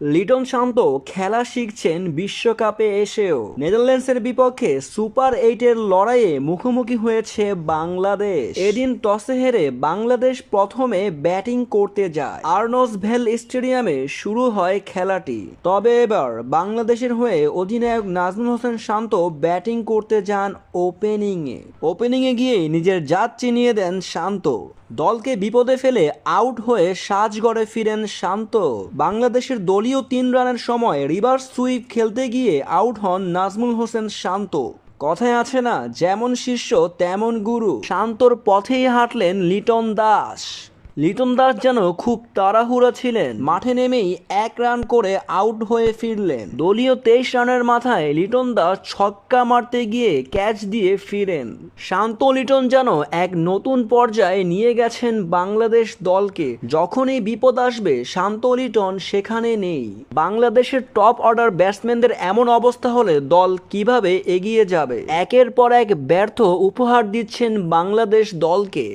লিটন শান্ত খেলা শিখছেন বিশ্বকাপে এসেও। নেদারল্যান্ডসের বিপক্ষে সুপার 8-এর লড়াইয়ে মুখোমুখি হয়েছে বাংলাদেশ। এদিন টসে হেরে বাংলাদেশ প্রথমে ব্যাটিং করতে যায়। আর্নল্ডস ভেল স্টেডিয়ামে শুরু হয় খেলাটি। তবে এবার বাংলাদেশের হয়ে অধিনায়ক নাজমুল হোসেন শান্ত ব্যাটিং করতে যান ওপেনিংয়ে গিয়ে নিজের জাত চিনিয়ে দেন শান্ত। দলকে বিপদে ফেলে আউট হয়ে সাজঘরে ফিরেন শান্ত। বাংলাদেশের দলীয় 3 রানের সময় রিভার্স সুইপ খেলতে গিয়ে আউট হন নাজমুল হোসেন শান্ত। কথায় আছে না, যেমন শিষ্য তেমন গুরু। শান্তর পথেই হাঁটলেন লিটন দাস যেন খুব তাড়াহুড়া ছিলেন। মাঠে নেমেই 1 রান করে আউট হয়ে ফিরলেন। দলীয় 23 রানের মাথায় লিটন দাস ছক্কা মারতে গিয়ে ক্যাচ দিয়ে ফিরেন। শান্ত লিটন যেন এক নতুন পর্যায়ে নিয়ে গেছেন বাংলাদেশ দলকে। যখনই বিপদ আসবে শান্ত লিটন সেখানে নেই। বাংলাদেশের টপ অর্ডার ব্যাটসম্যানদের এমন অবস্থা হলে দল কিভাবে এগিয়ে যাবে? একের পর এক ব্যর্থ উপহার দিচ্ছেন বাংলাদেশ দলকে।